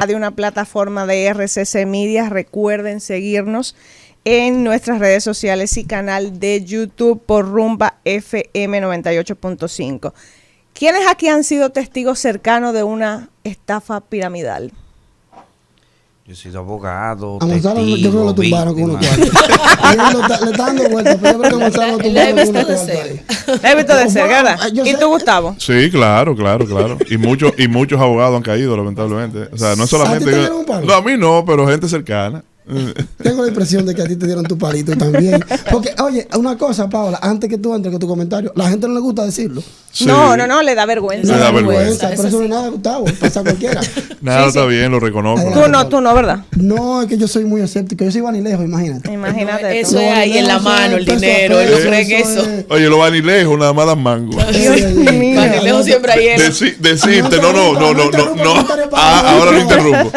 Radio, una plataforma de RCC Media. Recuerden seguirnos en nuestras redes sociales y canal de YouTube por Rumba FM 98.5. ¿Quiénes aquí han sido testigos cercanos de una estafa piramidal? Yo he sido abogado, a Gonzalo, testigo, yo creo que lo tumbaron con unos víctima. cuartos. Le está dando vueltas, pero yo creo que Gonzalo lo tumbaron con unos cuartos ahí. He visto de ser, ¿verdad? ¿Y tú, Gustavo? Sí, claro. Y muchos abogados han caído, lamentablemente. O sea, no es solamente... ¿A ti te dieron un palo? No, a mí no, pero gente cercana. Tengo la impresión de que a ti te dieron tu palito también. Porque, oye, una cosa, Paola, antes que tú entres con tu comentario, la gente no le gusta decirlo. Sí. No, le da vergüenza. Le da vergüenza. Pero eso no es nada, Gustavo, pasa cualquiera. Nada, está bien, lo reconozco. Tú no, ¿verdad? No, es que yo soy muy escéptico. Yo soy vanilejo, imagínate. Imagínate. No, tú. eso es ahí en la mano, el dinero. Él no cree que eso. Oye, los vanilejos nada más dan mango. Vanilejo siempre ahí él. Decirte, no. Ahora lo interrumpo.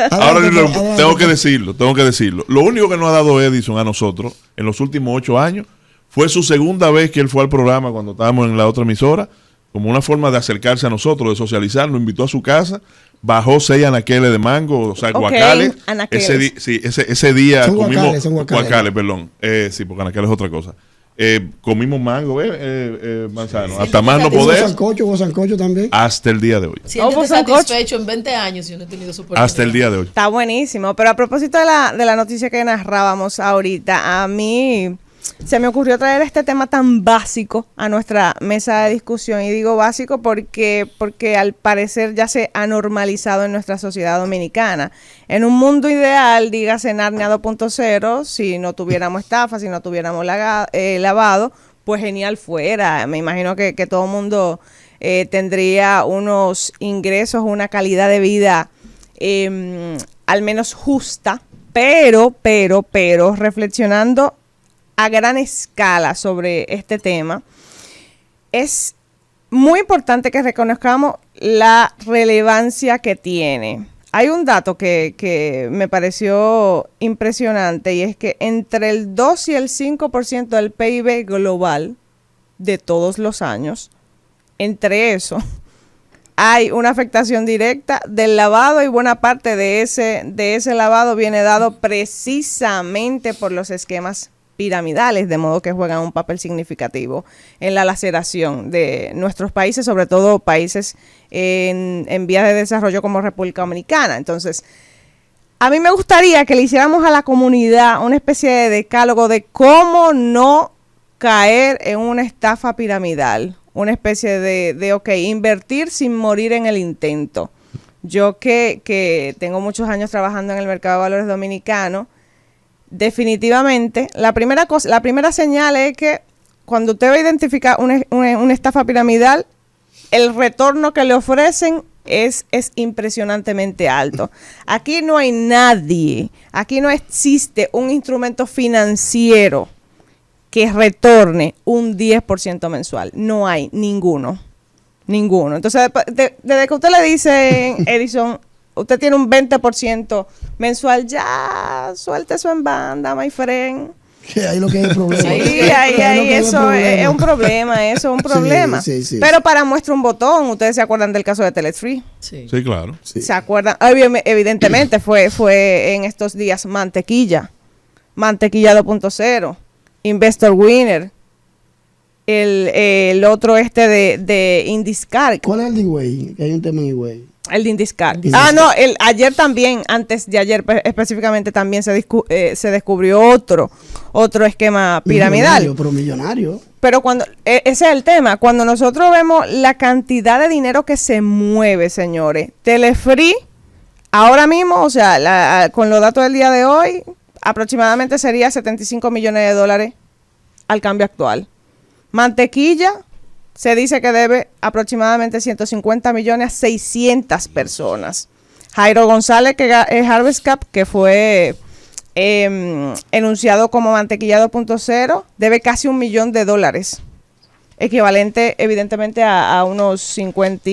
Tengo que decirlo. Lo único que nos ha dado Edison a nosotros en los últimos 8 años fue su segunda vez que él fue al programa cuando estábamos en la otra emisora, como una forma de acercarse a nosotros, de socializar. Nos invitó a su casa, bajó 6 anaqueles de mango, o sea, guacales. Ese día son comimos guacales. perdón. Sí, porque anaqueles es otra cosa. Comimos mango, manzano. Sí, hasta más no poder. ¿Hubo sancocho también? Hasta el día de hoy. Siéntete satisfecho en 20 años y no he tenido su oportunidad. Hasta el día de hoy. Está buenísimo. Pero a propósito de la noticia que narrábamos ahorita, a mí se me ocurrió traer este tema tan básico a nuestra mesa de discusión. Y digo básico porque al parecer ya se ha normalizado en nuestra sociedad dominicana. En un mundo ideal, dígase Narnia 2.0, si no tuviéramos estafa, si no tuviéramos lavado, pues genial fuera. Me imagino que todo el mundo tendría unos ingresos, una calidad de vida al menos justa, pero reflexionando a gran escala sobre este tema, es muy importante que reconozcamos la relevancia que tiene. Hay un dato que me pareció impresionante y es que entre el 2 y el 5% del PIB global de todos los años, entre eso, hay una afectación directa del lavado y buena parte de ese lavado viene dado precisamente por los esquemas piramidales, de modo que juegan un papel significativo en la laceración de nuestros países, sobre todo países en vías de desarrollo como República Dominicana. Entonces, a mí me gustaría que le hiciéramos a la comunidad una especie de decálogo de cómo no caer en una estafa piramidal, una especie de invertir sin morir en el intento. Yo que tengo muchos años trabajando en el mercado de valores dominicano, definitivamente, la primera señal es que cuando usted va a identificar una estafa piramidal, el retorno que le ofrecen es impresionantemente alto. Aquí no hay nadie, aquí no existe un instrumento financiero que retorne un 10% mensual. No hay ninguno. Entonces, desde que usted le dice, Edison, usted tiene un 20% mensual, ya suelte eso en banda, my friend. Que ahí lo que es el problema. Sí, ahí eso es un problema, Sí. Pero para muestra un botón, ustedes se acuerdan del caso de Telefree. Sí, claro. Sí. ¿Se acuerdan? Evidentemente fue en estos días Mantequilla 2.0, Investor Winner, el otro de Indiscar. ¿Cuál es el D-Way? Que hay un tema en D-Way. El de Indiscar. Ayer también, antes de ayer específicamente, también se descubrió otro esquema piramidal. Millonario. Pero ese es el tema, cuando nosotros vemos la cantidad de dinero que se mueve, señores, Telefree, ahora mismo, o sea, con los datos del día de hoy, aproximadamente sería 75 millones de dólares al cambio actual. Mantequilla se dice que debe aproximadamente 150 millones a 600 personas. Jairo González, que es Harvest Cap, que fue enunciado como Mantequilla 2.0, debe casi $1 millón. equivalente evidentemente a unos 50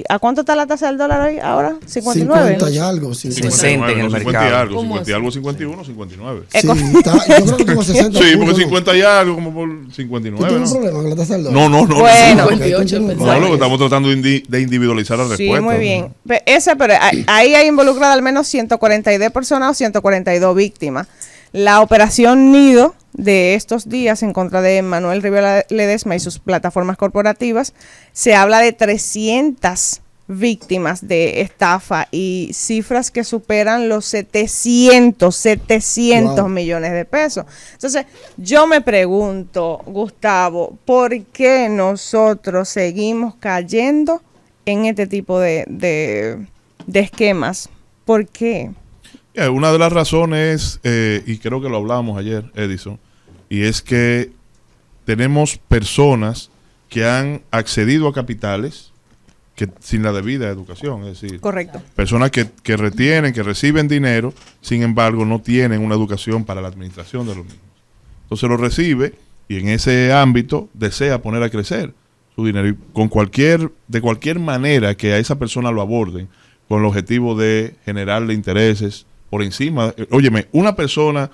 ¿a cuánto está la tasa del dólar hoy ahora? 59. 50 y algo. 60 en el 50 y mercado. algo, 50 y algo, 51, 59. Sí, yo creo que tengo 60. Sí, porque puntos, 50 y algo, como por ¿no? ¿Tú 59. tienes un ¿no? problema con la tasa del dólar? No. Bueno. 58 No, pensaba. No, lo que estamos tratando de individualizar la Sí, respuesta. muy bien. Pero ahí hay involucrada al menos 142 personas o 142 víctimas. La operación Nido de estos días en contra de Manuel Rivera Ledesma y sus plataformas corporativas, se habla de 300 víctimas de estafa y cifras que superan los 700 Wow. millones de pesos. Entonces, yo me pregunto, Gustavo, ¿por qué nosotros seguimos cayendo en este tipo de esquemas? ¿Por qué? Una de las razones, y creo que lo hablábamos ayer, Edison, y es que tenemos personas que han accedido a capitales que sin la debida educación, es decir, Correcto. personas que retienen, que reciben dinero, sin embargo no tienen una educación para la administración de los mismos. Entonces lo recibe y en ese ámbito desea poner a crecer su dinero y de cualquier manera que a esa persona lo aborden con el objetivo de generarle intereses por encima. Óyeme, una persona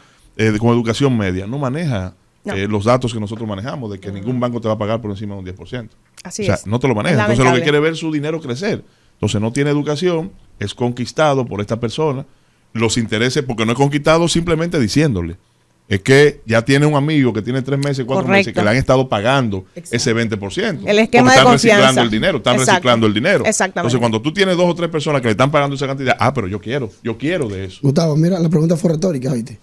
con educación media no maneja los datos que nosotros manejamos, de que ningún banco te va a pagar por encima de un 10%. Así o sea, es. no te lo maneja. Entonces lo Lamentable. que quiere es ver su dinero crecer. Entonces no tiene educación, es conquistado por esta persona, los intereses, porque no es conquistado simplemente diciéndole. Es que ya tiene un amigo que tiene 3 meses, 4 meses, Correcto. que le han estado pagando Exacto. ese 20%. El esquema porque de están confianza. reciclando el dinero, están Exacto. reciclando el dinero. Exactamente. Entonces cuando tú tienes 2 o 3 personas que le están pagando esa cantidad, pero yo quiero de eso. Gustavo, mira, la pregunta fue retórica, ¿viste?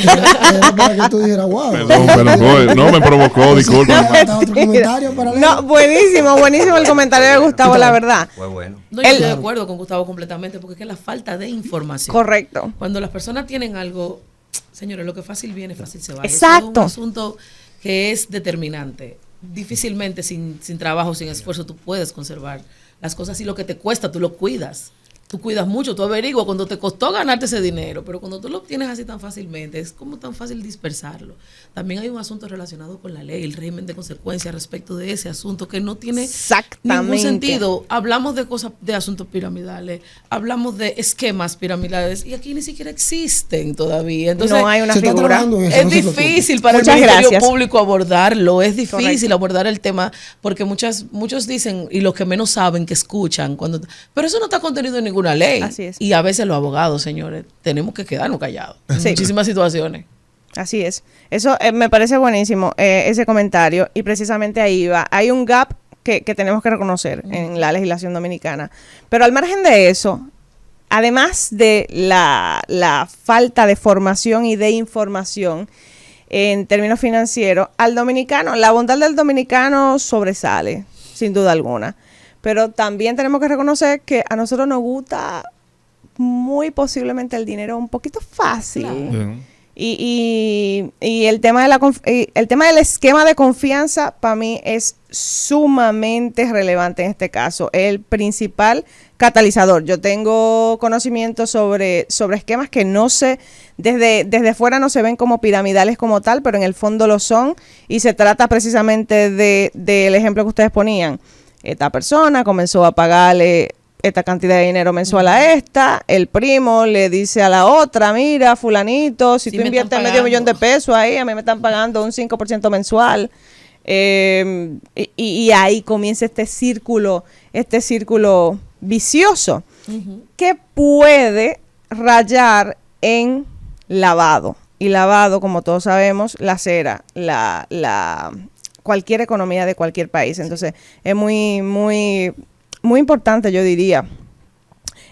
Era para que tú dijeras, wow. Perdón, no me provocó, disculpa. Falta otro comentario para leer. No, buenísimo el comentario de Gustavo, la verdad. Fue bueno. No, yo estoy de acuerdo con Gustavo completamente, porque es que la falta de información. Correcto. Cuando las personas tienen algo, señores, lo que fácil viene, fácil se va. Exacto. Eso es un asunto que es determinante. Difícilmente sin trabajo, sin esfuerzo, tú puedes conservar las cosas, y lo que te cuesta, tú lo cuidas. Tú cuidas mucho, tú averiguas cuando te costó ganarte ese dinero, pero cuando tú lo obtienes así tan fácilmente, es como tan fácil dispersarlo. También hay un asunto relacionado con la ley, el régimen de consecuencias respecto de ese asunto que no tiene ningún sentido. Hablamos de cosas, de asuntos piramidales, hablamos de esquemas piramidales, y aquí ni siquiera existen todavía. Entonces, No hay una Se está figura. trabajando en eso, es no se preocupe. difícil para Muchas el Ministerio gracias. Público abordarlo, es difícil Correcto. abordar el tema, porque muchos dicen, y los que menos saben, que escuchan, pero eso no está contenido en ninguna ley. Así es. Y a veces los abogados, señores, tenemos que quedarnos callados en Sí. muchísimas situaciones. Así es. Eso me parece buenísimo, ese comentario. Y precisamente ahí va. Hay un gap que tenemos que reconocer en la legislación dominicana. Pero al margen de eso, además de la falta de formación y de información en términos financieros, al dominicano, la bondad del dominicano sobresale, sin duda alguna. Pero también tenemos que reconocer que a nosotros nos gusta muy posiblemente el dinero un poquito fácil. Claro. Y el tema el tema del esquema de confianza para mí es sumamente relevante en este caso, el principal catalizador. Yo tengo conocimiento sobre esquemas que no sé, desde fuera no se ven como piramidales como tal, pero en el fondo lo son, y se trata precisamente del ejemplo que ustedes ponían. Esta persona comenzó a pagarle esta cantidad de dinero mensual a esta, el primo le dice a la otra, mira, fulanito, si Sí, tú me inviertes están medio millón de pagando. pesos ahí, a mí me están pagando un 5% mensual. Y ahí comienza este círculo vicioso que puede rayar en lavado. Y lavado, como todos sabemos, lacera cualquier economía de cualquier país. Entonces, es muy importante, yo diría,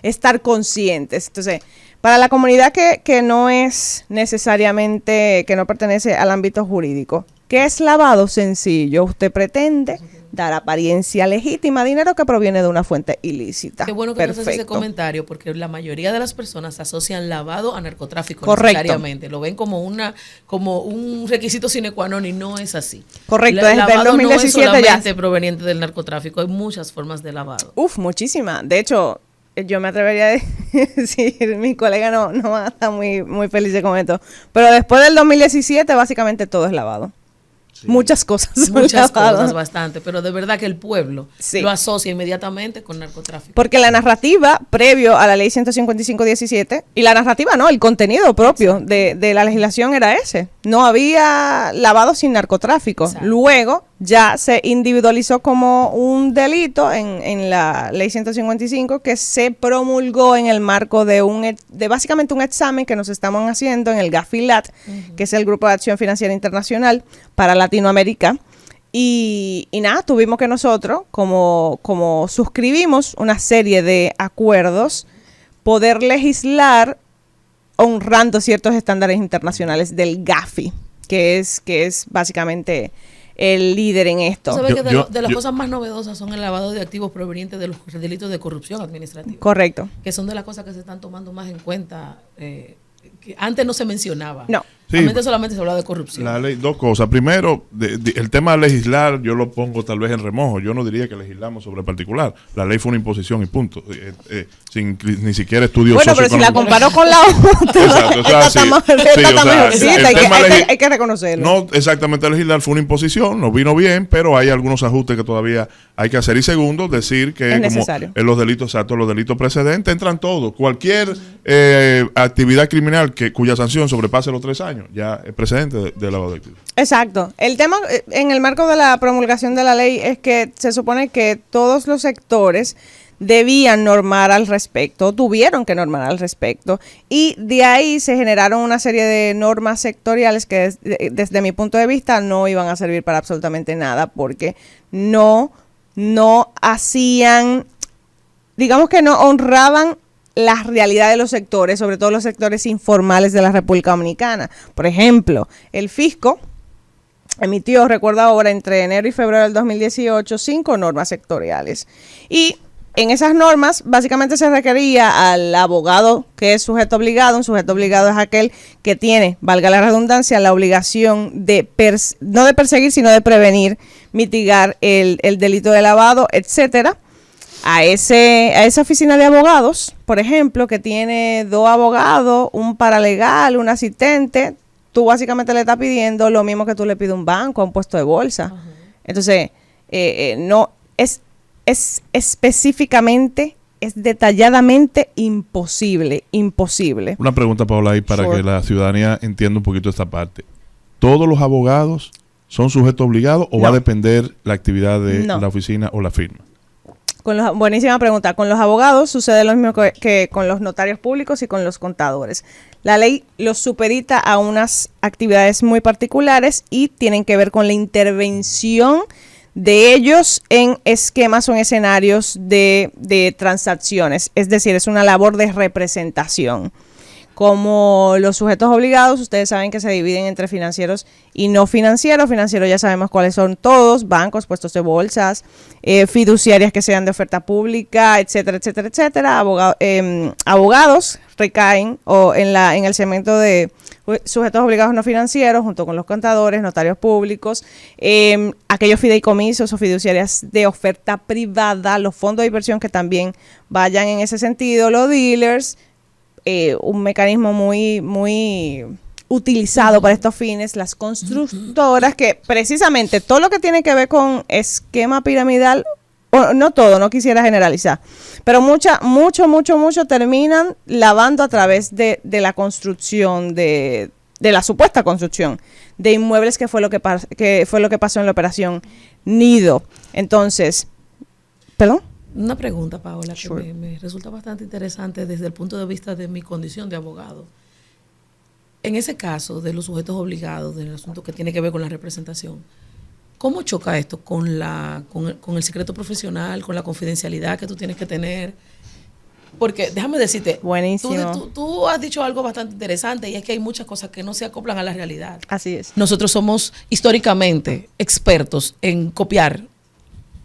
estar conscientes. Entonces, para la comunidad que no es necesariamente, que no pertenece al ámbito jurídico, ¿qué es lavado? Sencillo. Usted pretende dar apariencia legítima a dinero que proviene de una fuente ilícita. Qué bueno que nos haces ese Perfecto. comentario, porque la mayoría de las personas asocian lavado a narcotráfico. Correcto. Necesariamente. Lo ven como un requisito sine qua non, y no es así. Correcto, El desde el lavado 2017 no ya. es solamente proveniente del narcotráfico, hay muchas formas de lavado. Uf, muchísima. De hecho, yo me atrevería a decir, mi colega no va a estar muy feliz con esto, pero después del 2017 básicamente todo es lavado. Muchas cosas. son Muchas lavado. cosas, bastante, pero de verdad que el pueblo Sí. lo asocia inmediatamente con narcotráfico. Porque la narrativa previo a la ley 155-17, y la narrativa no, el contenido propio de la legislación era ese. No había lavado sin narcotráfico. Exacto. Luego ya se individualizó como un delito en la ley 155 que se promulgó en el marco de básicamente un examen que nos estamos haciendo en el GAFILAT, que es el Grupo de Acción Financiera Internacional para Latinoamérica. Y nada, tuvimos que nosotros, como suscribimos una serie de acuerdos, poder legislar honrando ciertos estándares internacionales del GAFI, que es básicamente el líder en esto. Tú sabes que Yo- de las yo- cosas más novedosas son el lavado de activos provenientes de los delitos de corrupción administrativa, Correcto. que son de las cosas que se están tomando más en cuenta, que antes no se mencionaba. No. Sí. Antes solamente se hablaba de corrupción. La ley, dos cosas. Primero, el tema de legislar, yo lo pongo tal vez en remojo. Yo no diría que legislamos sobre particular. La ley fue una imposición y punto. Sin ni siquiera estudios Bueno, pero si la socioeconómicos. comparo con la otra, Exacto, o sea, esta sí. está más- Sí, esta o está sea, mejorcita, el tema hay que reconocerlo. No exactamente legislar, fue una imposición, nos vino bien, pero hay algunos ajustes que todavía hay que hacer. Y segundo, decir que Es como necesario. en los delitos, exacto, los delitos precedentes entran todos. Cualquier actividad criminal cuya sanción sobrepase los 3 años, ya es precedente de lavado de activos. Exacto. El tema en el marco de la promulgación de la ley es que se supone que todos los sectores debían normar al respecto, tuvieron que normar al respecto, y de ahí se generaron una serie de normas sectoriales que desde mi punto de vista no iban a servir para absolutamente nada, porque no hacían, digamos que no honraban la realidad de los sectores, sobre todo los sectores informales de la República Dominicana. Por ejemplo, el fisco emitió, recuerdo ahora, entre enero y febrero del 2018, 5 normas sectoriales. Y en esas normas, básicamente se requería al abogado que es sujeto obligado. Un sujeto obligado es aquel que tiene, valga la redundancia, la obligación de, no de perseguir, sino de prevenir, mitigar el delito de lavado, etcétera. A esa oficina de abogados, por ejemplo, que tiene 2 abogados, un paralegal, un asistente, tú básicamente le estás pidiendo lo mismo que tú le pides a un banco, a un puesto de bolsa. Ajá. Entonces, no es específicamente, es detalladamente imposible. Una pregunta, Paola, ahí para Sure. que la ciudadanía entienda un poquito esta parte. ¿Todos los abogados son sujetos obligados o va a No. depender la actividad de No. la oficina o la firma? Buenísima pregunta. Con los abogados sucede lo mismo que con los notarios públicos y con los contadores. La ley los supedita a unas actividades muy particulares y tienen que ver con la intervención de ellos en esquemas o en escenarios de transacciones. Es decir, es una labor de representación. Como los sujetos obligados, ustedes saben que se dividen entre financieros y no financieros. Financieros ya sabemos cuáles son todos: bancos, puestos de bolsas, fiduciarias que sean de oferta pública, etcétera, etcétera, etcétera. Abogados recaen en el segmento de sujetos obligados no financieros, junto con los contadores, notarios públicos, aquellos fideicomisos o fiduciarias de oferta privada, los fondos de inversión que también vayan en ese sentido, los dealers. Un mecanismo muy utilizado para estos fines, las constructoras, que precisamente todo lo que tiene que ver con esquema piramidal, o no todo, no quisiera generalizar, pero mucho terminan lavando a través de la construcción, de la supuesta construcción de inmuebles, que fue lo que pasó en la operación Nido. Entonces, ¿perdón? Una pregunta, Paola, Sure. que me resulta bastante interesante desde el punto de vista de mi condición de abogado. En ese caso de los sujetos obligados, del asunto que tiene que ver con la representación, ¿cómo choca esto con el secreto profesional, con la confidencialidad que tú tienes que tener? Porque déjame decirte, Buenísimo. tú has dicho algo bastante interesante, y es que hay muchas cosas que no se acoplan a la realidad. Así es. Nosotros somos históricamente expertos en copiar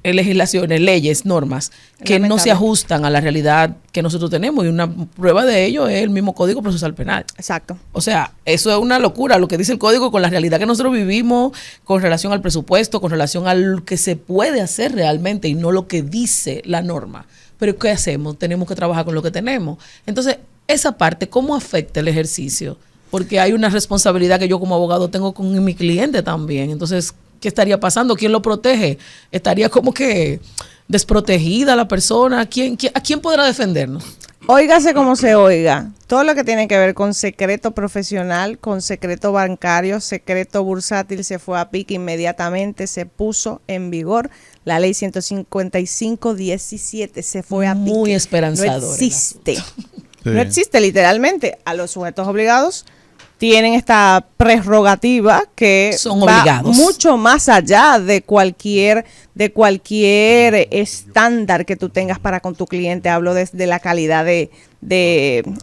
legislaciones, leyes, normas que no se Lamentable. ajustan a la realidad que nosotros tenemos, y una prueba de ello es el mismo Código Procesal Penal. Exacto. O sea, eso es una locura lo que dice el código con la realidad que nosotros vivimos, con relación al presupuesto, con relación a lo que se puede hacer realmente y no lo que dice la norma. Pero ¿qué hacemos? Tenemos que trabajar con lo que tenemos. Entonces, esa parte, ¿cómo afecta el ejercicio porque hay una responsabilidad que yo como abogado tengo con mi cliente también. Entonces, ¿qué estaría pasando? ¿Quién lo protege? Estaría como que desprotegida la persona. ¿A quién podrá defendernos? Óigase como se oiga, todo lo que tiene que ver con secreto profesional, con secreto bancario, secreto bursátil, se fue a pique inmediatamente, se puso en vigor la ley 155-17, se fue a pique. Muy esperanzadora. No existe, Sí. no existe literalmente. A los sujetos obligados tienen esta prerrogativa que Son va obligados. mucho más allá de cualquier estándar que tú tengas para con tu cliente. Hablo desde la calidad de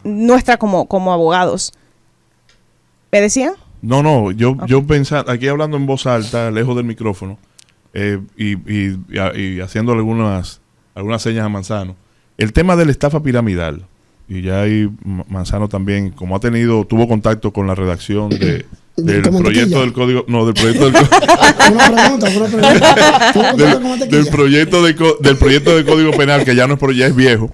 nuestra como abogados. ¿Me decían? No, yo pensando, aquí hablando en voz alta, lejos del micrófono, y haciendo algunas señas a Manzano, el tema de la estafa piramidal, y ya ahí Manzano también, como tuvo contacto con la redacción del proyecto del código, del proyecto del del proyecto de código penal, que ya no es ya es viejo.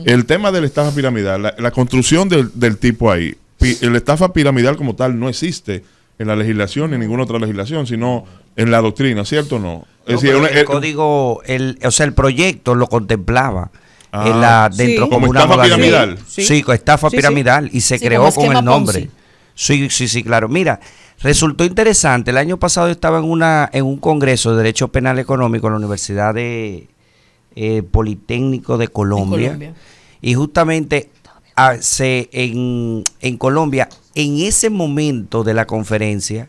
El tema de la estafa piramidal, la construcción del tipo ahí, la estafa piramidal como tal no existe en la legislación ni en ninguna otra legislación, sino en la doctrina, ¿cierto o no? Es decir, el código, o sea, el proyecto lo contemplaba. Dentro Sí. como una estafa modalidad. piramidal. Sí, con estafa Sí, piramidal y se Sí, creó como con esquema el nombre. Ponzi. Sí, claro. Mira, resultó interesante. El año pasado yo estaba en un congreso de Derecho Penal Económico en la Universidad de Politécnico de Colombia. Y justamente en Colombia, en ese momento de la conferencia,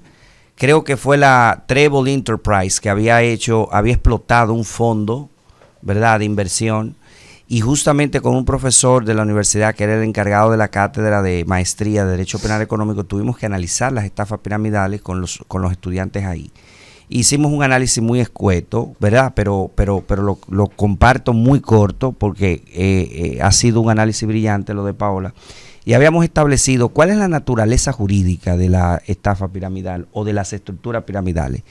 creo que fue la Treble Enterprise que había explotado un fondo, ¿verdad?, de inversión. Y justamente con un profesor de la universidad que era el encargado de la cátedra de maestría de Derecho Penal Económico, tuvimos que analizar las estafas piramidales con los estudiantes ahí. Hicimos un análisis muy escueto, ¿verdad? Pero lo comparto muy corto porque ha sido un análisis brillante lo de Paola. Y habíamos establecido cuál es la naturaleza jurídica de la estafa piramidal o de las estructuras piramidales.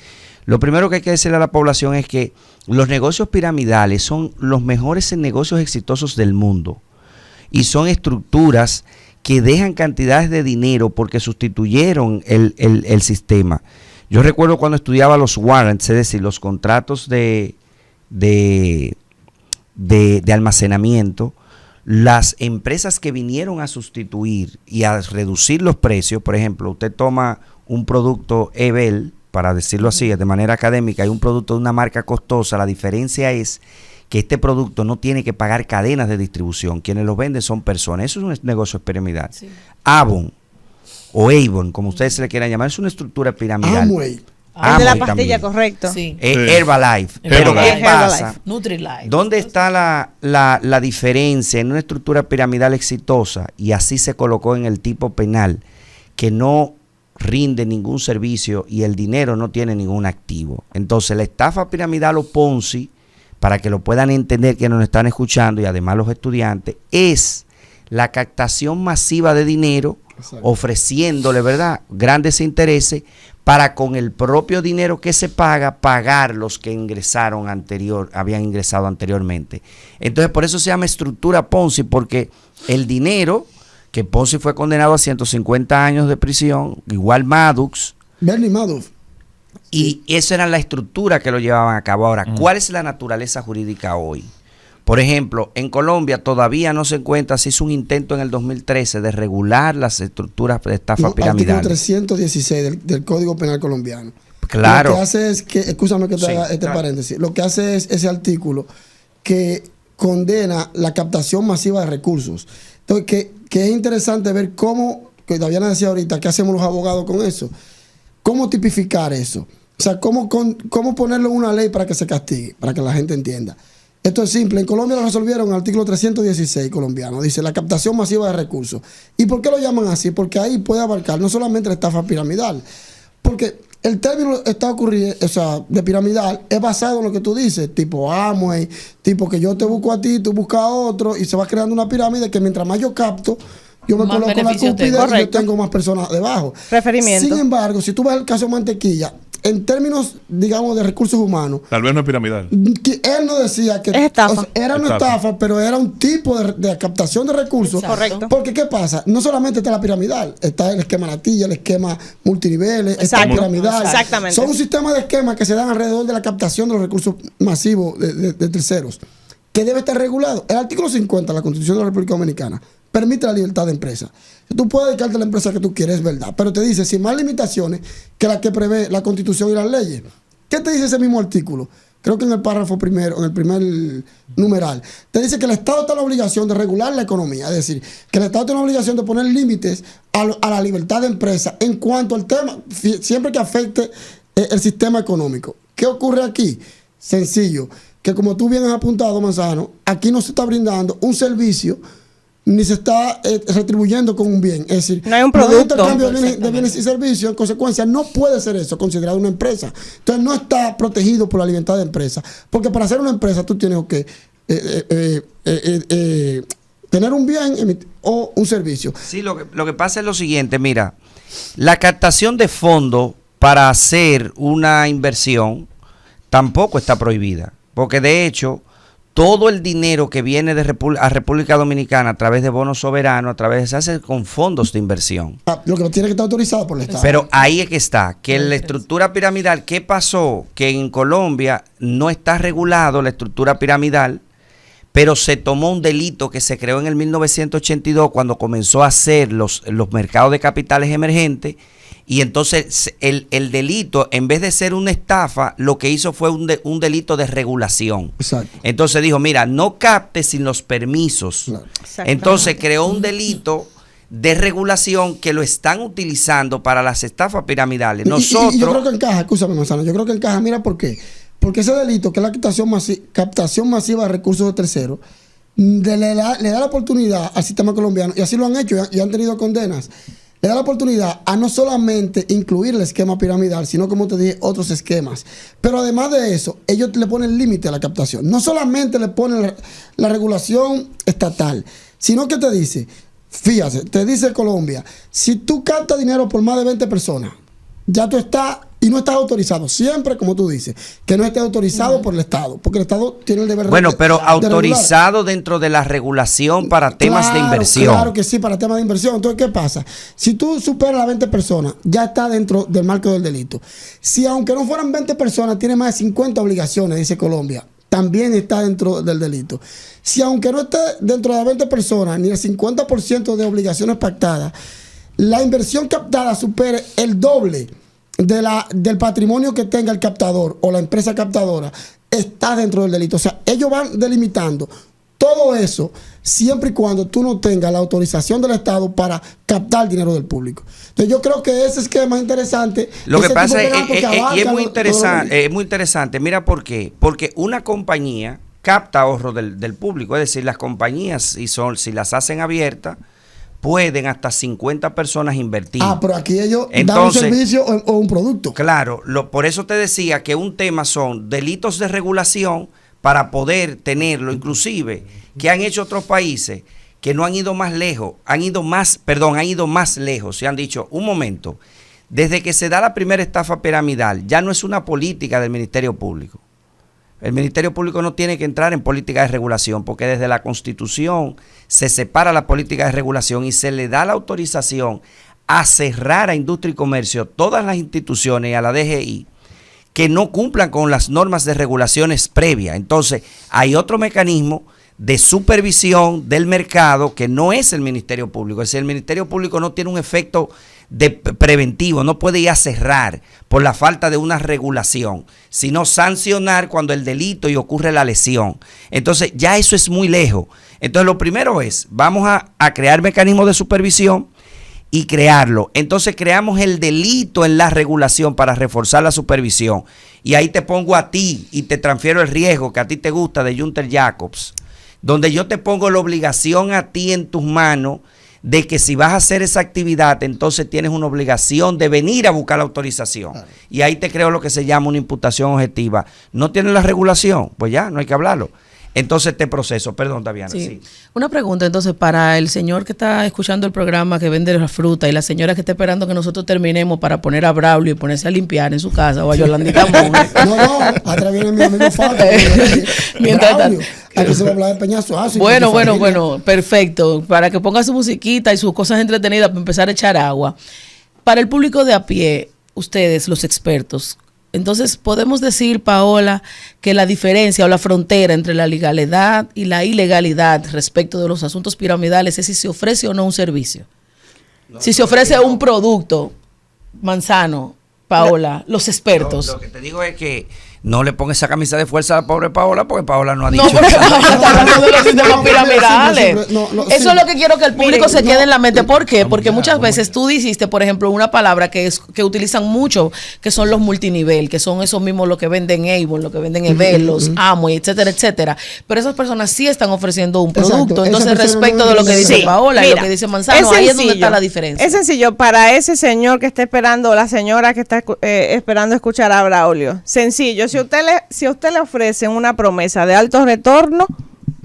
Lo primero que hay que decirle a la población es que los negocios piramidales son los mejores negocios exitosos del mundo y son estructuras que dejan cantidades de dinero porque sustituyeron el sistema. Yo recuerdo cuando estudiaba los warrants, es decir, los contratos de almacenamiento, las empresas que vinieron a sustituir y a reducir los precios, por ejemplo, usted toma un producto Ebel, para decirlo así, de manera académica, hay un producto de una marca costosa, la diferencia es que este producto no tiene que pagar cadenas de distribución, quienes lo venden son personas, eso es un negocio piramidal. Sí. Avon o Avon, como ustedes se le quieran llamar, es una estructura piramidal. Amway. El de la pastilla, correcto. Sí. Herbalife. Pero ¿qué pasa? Nutrilite. ¿Dónde está la diferencia en una estructura piramidal exitosa? Y así se colocó en el tipo penal, que no rinde ningún servicio y el dinero no tiene ningún activo. Entonces la estafa piramidal o Ponzi, para que lo puedan entender que nos están escuchando y además los estudiantes, es la captación masiva de dinero, ofreciéndole, ¿verdad?, grandes intereses para con el propio dinero que se pagar los que habían ingresado anteriormente. Entonces por eso se llama estructura Ponzi, porque el dinero que Ponzi fue condenado a 150 años de prisión, igual Madoff. Bernie Madoff. Y esa era la estructura que lo llevaban a cabo. Ahora, ¿cuál es la naturaleza jurídica hoy? Por ejemplo, en Colombia todavía no se encuentra, se hizo un intento en el 2013 de regular las estructuras de estafa piramidal. Artículo 316 del Código Penal colombiano. Claro. Lo que hace es que, escúchame que te haga este paréntesis, lo que hace es ese artículo que condena la captación masiva de recursos. Entonces, que es interesante ver cómo, que Daviana decía ahorita, ¿qué hacemos los abogados con eso? ¿Cómo tipificar eso? O sea, ¿cómo ponerlo en una ley para que se castigue, para que la gente entienda? Esto es simple. En Colombia lo resolvieron en el artículo 316 colombiano. Dice la captación masiva de recursos. ¿Y por qué lo llaman así? Porque ahí puede abarcar no solamente la estafa piramidal. Porque el término está ocurriendo, o sea, de piramidal es basado en lo que tú dices, tipo Amway, tipo que yo te busco a ti, tú buscas a otro, y se va creando una pirámide que mientras más yo capto, yo me coloco la cúspide y yo tengo más personas debajo. Referimiento. Sin embargo, si tú ves el caso Mantequilla, en términos, digamos, de recursos humanos. Tal vez no es piramidal. Él no decía que es estafa. Era una estafa, pero era un tipo de captación de recursos. Exacto. Correcto. Porque, ¿qué pasa? No solamente está la piramidal, está el esquema Natilla, el esquema multiniveles, está Exacto. la piramidal. Exactamente. Son un sistema de esquemas que se dan alrededor de la captación de los recursos masivos de terceros, que debe estar regulado. El artículo 50 de la Constitución de la República Dominicana permite la libertad de empresa. Tú puedes dedicarte a la empresa que tú quieres, es verdad, pero te dice sin más limitaciones que las que prevé la Constitución y las leyes. ¿Qué te dice ese mismo artículo? Creo que en el párrafo primero, en el primer numeral, te dice que el Estado está en la obligación de regular la economía, es decir, que el Estado tiene la obligación de poner límites a la libertad de empresa en cuanto al tema, siempre que afecte el sistema económico. ¿Qué ocurre aquí? Sencillo, que como tú bien has apuntado, Manzano, aquí no se está brindando un servicio ni se está retribuyendo con un bien. Es decir, no hay un producto. Intercambio de bienes y servicios, en consecuencia, no puede ser eso considerado una empresa. Entonces, no está protegido por la libertad de empresa. Porque para ser una empresa, tú tienes que tener un bien o un servicio. Sí, lo que pasa es lo siguiente, mira, la captación de fondos para hacer una inversión tampoco está prohibida. Porque de hecho, todo el dinero que viene a República Dominicana a través de bonos soberanos, se hace con fondos de inversión. Lo que tiene que estar autorizado por el Estado. Pero ahí es que está, que la estructura piramidal, ¿qué pasó? Que en Colombia no está regulado la estructura piramidal, pero se tomó un delito que se creó en el 1982 cuando comenzó a hacer los mercados de capitales emergentes. Y entonces el delito, en vez de ser una estafa, lo que hizo fue un delito de regulación. Exacto. Entonces dijo, mira, no captes sin los permisos. Claro. Entonces creó un delito de regulación que lo están utilizando para las estafas piramidales. Nosotros... Y yo creo que encaja, escúchame, Manzano, yo creo que encaja, mira por qué. Porque ese delito, que es la captación masiva de recursos de terceros, le da la oportunidad al sistema colombiano, y así lo han hecho y han tenido condenas. Le da la oportunidad a no solamente incluir el esquema piramidal, sino, como te dije, otros esquemas. Pero además de eso, ellos le ponen límite a la captación. No solamente le ponen la regulación estatal, sino que te dice, fíjate, te dice Colombia, si tú captas dinero por más de 20 personas, ya tú estás, y no estás autorizado, siempre, como tú dices, que no esté autorizado por el Estado, porque el Estado tiene el deber pero de autorizado regular. Dentro de la regulación para temas de inversión. Claro que sí, para temas de inversión. Entonces, ¿qué pasa? Si tú superas las 20 personas, ya está dentro del marco del delito. Si aunque no fueran 20 personas, tiene más de 50 obligaciones, dice Colombia, también está dentro del delito. Si aunque no esté dentro de las 20 personas, ni el 50% de obligaciones pactadas, la inversión captada supere el doble del patrimonio que tenga el captador o la empresa captadora, está dentro del delito. O sea, ellos van delimitando todo eso siempre y cuando tú no tengas la autorización del Estado para captar dinero del público. Entonces yo creo que ese esquema es interesante. Lo que pasa es y es muy interesante. Mira por qué. Porque una compañía capta ahorro del público. Es decir, las compañías, si las hacen abiertas, pueden hasta 50 personas invertir. Pero aquí ellos dan un servicio o un producto. Claro, por eso te decía que un tema son delitos de regulación para poder tenerlo, inclusive, que han hecho otros países que no han ido más lejos, han ido más lejos, y han dicho, un momento, desde que se da la primera estafa piramidal, ya no es una política del Ministerio Público. El Ministerio Público no tiene que entrar en política de regulación porque desde la Constitución se separa la política de regulación y se le da la autorización a cerrar a Industria y Comercio todas las instituciones y a la DGI que no cumplan con las normas de regulaciones previas. Entonces, hay otro mecanismo de supervisión del mercado que no es el Ministerio Público. Es decir, el Ministerio Público no tiene un efecto preventivo, no puede ir a cerrar por la falta de una regulación, sino sancionar cuando el delito y ocurre la lesión. Entonces ya eso es muy lejos. Entonces lo primero es, vamos a crear mecanismos de supervisión y crearlo. Entonces creamos el delito en la regulación para reforzar la supervisión. Y ahí te pongo a ti y te transfiero el riesgo que a ti te gusta de Junter Jacobs, donde yo te pongo la obligación a ti en tus manos de que si vas a hacer esa actividad, entonces tienes una obligación de venir a buscar la autorización. Claro. Y ahí te creo lo que se llama una imputación objetiva. ¿No tienes la regulación? Pues ya, no hay que hablarlo. entonces este proceso. Perdón, Daviana. Sí. Sí. Una pregunta entonces para el señor que está escuchando el programa que vende la fruta y la señora que está esperando que nosotros terminemos para poner a Braulio y ponerse a limpiar en su casa o a Yolandita Monge. No, atrás viene mi amigo Fabio. Mientras tanto. Aquí se va a hablar de Peñazo. Bueno, perfecto. Para que ponga su musiquita y sus cosas entretenidas para empezar a echar agua. Para el público de a pie, ustedes, los expertos, entonces podemos decir, Paola, que la diferencia o la frontera entre la legalidad y la ilegalidad respecto de los asuntos piramidales es si se ofrece o no un servicio. Si se ofrece un producto, Manzano, Paola, los expertos. Lo que te digo es que no le ponga esa camisa de fuerza a la pobre Paola, porque Paola no ha dicho No, porque nada. está hablando de los sistemas piramidales. No, Eso es lo que quiero que el público se quede en la mente. ¿Por qué? Porque muchas veces tú dijiste, por ejemplo, una palabra que utilizan mucho, que son los multinivel, que son esos mismos los que venden Avon, los que venden Evel, los Amway, etcétera, etcétera. Pero esas personas sí están ofreciendo un producto. Exacto. Entonces, Esa persona respecto no de lo que dice Sí. Paola y Mira, lo que dice Manzano, ahí es donde está la diferencia. Es sencillo, para ese señor que está esperando, o la señora que está esperando escuchar a Braulio. Sencillo, si a usted le ofrecen una promesa de alto retorno,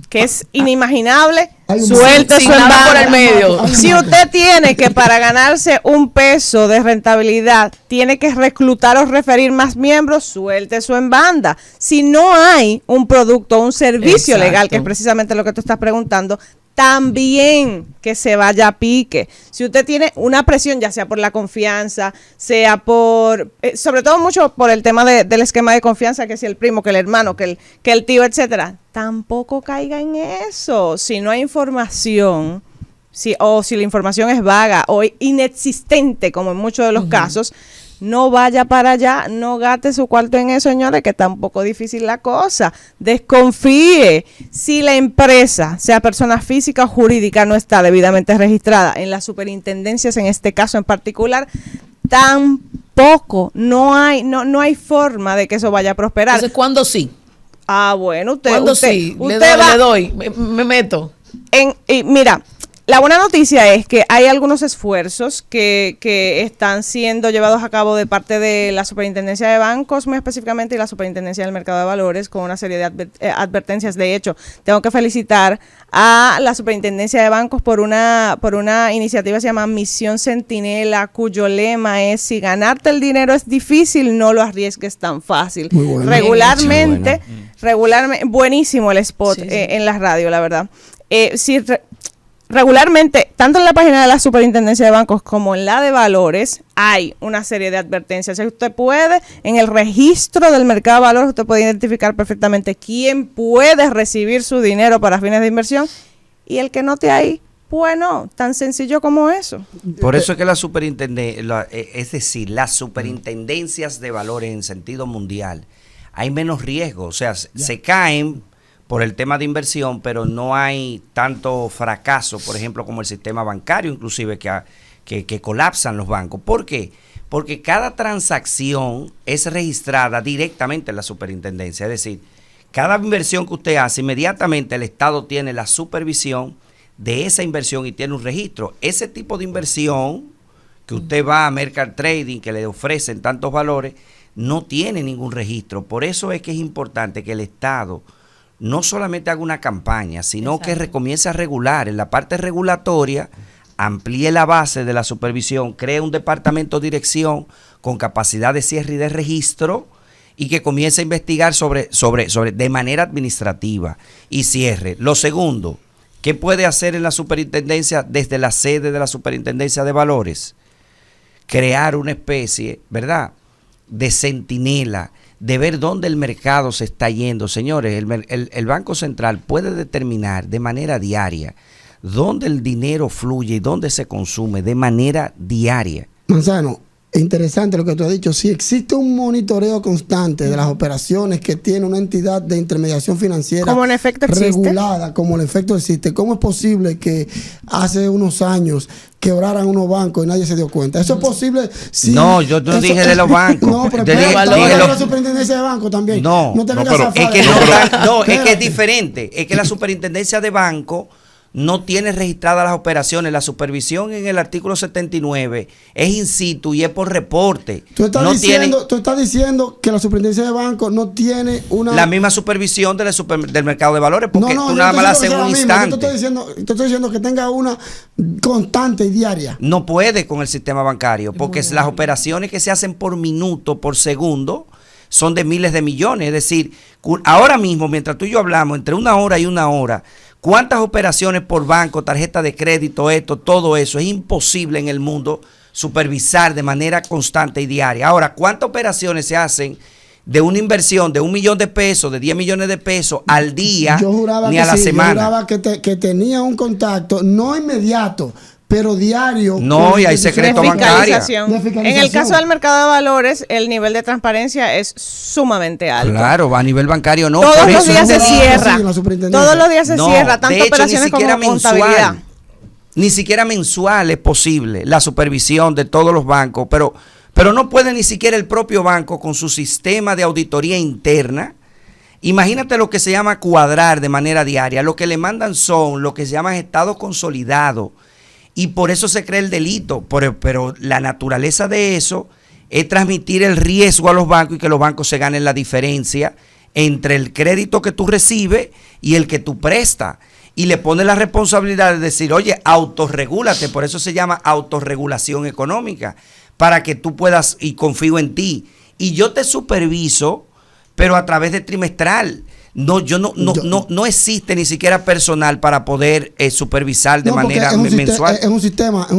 que es inimaginable, Hay un suelte sin su nada por embanda. el medio. Si usted tiene que para ganarse un peso de rentabilidad, tiene que reclutar o referir más miembros, suelte su en banda. Si no hay un producto o un servicio Exacto. legal, que es precisamente lo que tú estás preguntando, también que se vaya a pique. Si usted tiene una presión, ya sea por la confianza, sea por, sobre todo mucho por el tema del esquema de confianza, que si el primo, que el hermano, que el tío, etcétera, tampoco caiga en eso. Si no hay información, o si la información es vaga o inexistente, como en muchos de los casos, no vaya para allá, no gaste su cuarto en eso, señores, que tampoco es difícil la cosa. Desconfíe. Si la empresa, sea persona física o jurídica, no está debidamente registrada en las superintendencias, en este caso en particular, tampoco, no hay forma de que eso vaya a prosperar. Entonces, ¿cuándo sí? Bueno, ¿Cuándo usted sí? va Le doy, me meto. y mira, la buena noticia es que hay algunos esfuerzos que están siendo llevados a cabo de parte de la Superintendencia de Bancos, muy específicamente, y la Superintendencia del Mercado de Valores, con una serie de advertencias. De hecho, tengo que felicitar a la Superintendencia de Bancos por una iniciativa que se llama Misión Centinela, cuyo lema es: si ganarte el dinero es difícil, no lo arriesgues tan fácil. Muy bueno. Regularmente, buenísimo el spot Sí, sí. en la radio, la verdad. Regularmente, tanto en la página de la Superintendencia de Bancos como en la de Valores, hay una serie de advertencias. Si usted puede, en el registro del mercado de valores, usted puede identificar perfectamente quién puede recibir su dinero para fines de inversión, y el que no esté ahí, bueno, tan sencillo como eso. Por eso es que las superintendencias de valores en sentido mundial, hay menos riesgo, o sea, se caen por el tema de inversión, pero no hay tanto fracaso, por ejemplo, como el sistema bancario, inclusive que colapsan los bancos. ¿Por qué? Porque cada transacción es registrada directamente en la superintendencia, es decir, cada inversión que usted hace, inmediatamente el Estado tiene la supervisión de esa inversión y tiene un registro. Ese tipo de inversión que usted va a Mercant Trading, que le ofrecen tantos valores, no tiene ningún registro. Por eso es que es importante que el Estado no solamente haga una campaña, sino Exacto. que comience a regular en la parte regulatoria, amplíe la base de la supervisión, cree un departamento de dirección con capacidad de cierre y de registro, y que comience a investigar sobre de manera administrativa y cierre. Lo segundo, ¿qué puede hacer en la superintendencia desde la sede de la Superintendencia de Valores? Crear una especie, ¿verdad?, de centinela, de ver dónde el mercado se está yendo. Señores, el Banco Central puede determinar de manera diaria dónde el dinero fluye y dónde se consume de manera diaria. Manzano, es interesante lo que tú has dicho. Si existe un monitoreo constante de las operaciones que tiene una entidad de intermediación financiera Como en efecto existe. regulada, como en efecto existe, ¿cómo es posible que hace unos años quebraran unos bancos y nadie se dio cuenta? ¿Eso es posible? Sí, No, yo no dije de los bancos. No, pero Yo espera, dije estamos hablando de los- la superintendencia de bancos también. No, te no, vengas pero- a zafar Es que de no, eso. es que es Espérate. diferente. Es que la superintendencia de banco no tiene registradas las operaciones. La supervisión en el artículo 79 es in situ y es por reporte. Tú estás diciendo que la superintendencia de bancos no tiene la misma supervisión del mercado de valores, porque tú nada más la haces en un instante. Yo te estoy diciendo que tenga una constante y diaria. No puede con el sistema bancario, porque las operaciones que se hacen por minuto, por segundo, son de miles de millones. Es decir, ahora mismo, mientras tú y yo hablamos, entre una hora y una hora, ¿cuántas operaciones por banco, tarjeta de crédito, todo eso? Es imposible en el mundo supervisar de manera constante y diaria. Ahora, ¿cuántas operaciones se hacen de una inversión de $1 millón de pesos, de 10 millones de pesos al día, ni a la semana? Yo juraba que tenía un contacto, no inmediato, pero diario. No, y hay secreto bancario. En el caso del mercado de valores, el nivel de transparencia es sumamente alto. Claro, a nivel bancario no. Todos los días se cierra. Todos los días se cierra, tanto de hecho, operaciones como contabilidad. Ni siquiera mensual es posible la supervisión de todos los bancos, pero no puede ni siquiera el propio banco con su sistema de auditoría interna. Imagínate lo que se llama cuadrar de manera diaria. Lo que le mandan son lo que se llama estado consolidado. Y por eso se cree el delito. Pero la naturaleza de eso es transmitir el riesgo a los bancos y que los bancos se ganen la diferencia entre el crédito que tú recibes y el que tú prestas. Y le pone la responsabilidad de decir, oye, autorregúlate. Por eso se llama autorregulación económica. Para que tú puedas, y confío en ti. Y yo te superviso, pero a través de trimestral. No existe ni siquiera personal para poder supervisar de manera mensual. Es un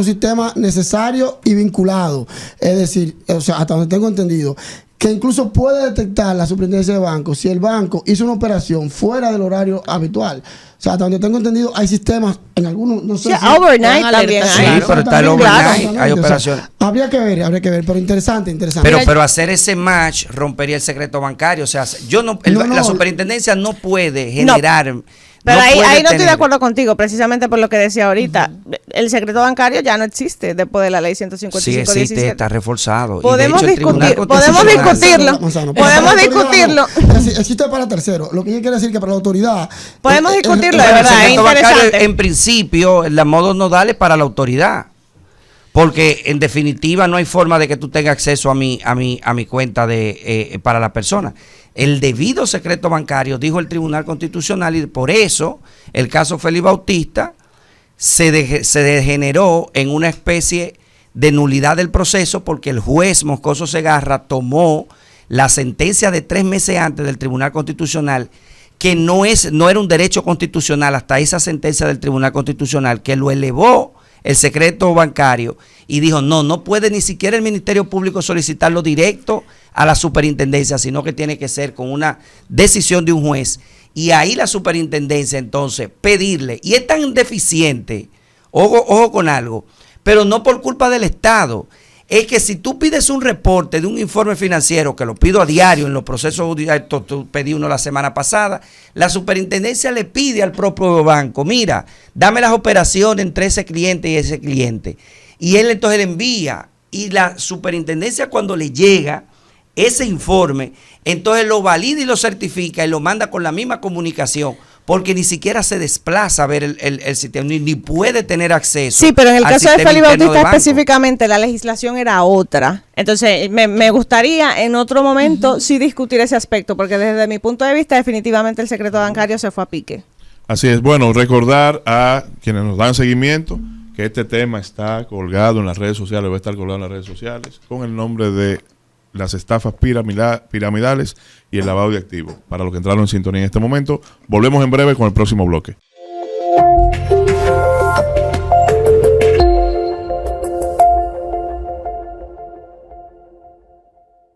sistema necesario y vinculado. Es decir, o sea, hasta donde tengo entendido, que incluso puede detectar la superintendencia de bancos si el banco hizo una operación fuera del horario habitual. O sea, hasta donde tengo entendido, hay sistemas en algunos, no sé. Sí, overnight también hay. Sí, pero está el overnight, hay operaciones. O sea, habría que ver, pero interesante. Pero hacer ese match rompería el secreto bancario. O sea, la superintendencia no puede generar. Pero ahí no estoy de acuerdo contigo, precisamente por lo que decía ahorita. El secreto bancario ya no existe después de la ley 155. Sí existe, está reforzado. Podemos discutirlo. Existe para terceros. Lo que yo quiero decir que para la autoridad. Podemos discutirlo, de verdad, es interesante. En principio, la modo nodal es para la autoridad. Porque en definitiva no hay forma de que tú tengas acceso a mi cuenta para la persona. El debido secreto bancario, dijo el Tribunal Constitucional, y por eso el caso Félix Bautista se degeneró en una especie de nulidad del proceso, porque el juez Moscoso Segarra tomó la sentencia de 3 meses antes del Tribunal Constitucional, que no era un derecho constitucional hasta esa sentencia del Tribunal Constitucional, que lo elevó el secreto bancario, y dijo, no puede ni siquiera el Ministerio Público solicitarlo directo a la superintendencia, sino que tiene que ser con una decisión de un juez. Y ahí la superintendencia entonces pedirle, y es tan deficiente, ojo con algo, pero no por culpa del Estado. Es que si tú pides un reporte de un informe financiero, que lo pido a diario en los procesos, tú pedí uno la semana pasada, la superintendencia le pide al propio banco, mira, dame las operaciones entre ese cliente y ese cliente. Y él entonces le envía, y la superintendencia cuando le llega ese informe, entonces lo valida y lo certifica y lo manda con la misma comunicación, porque ni siquiera se desplaza a ver el sistema, ni puede tener acceso. Sí, pero en el caso de Félix Bautista específicamente, la legislación era otra. Entonces, me gustaría en otro momento sí discutir ese aspecto, porque desde mi punto de vista, definitivamente el secreto bancario se fue a pique. Así es. Bueno, recordar a quienes nos dan seguimiento que este tema está colgado en las redes sociales, va a estar colgado en las redes sociales, con el nombre de las estafas piramidales y el lavado de activos. Para los que entraron en sintonía en este momento, volvemos en breve con el próximo bloque.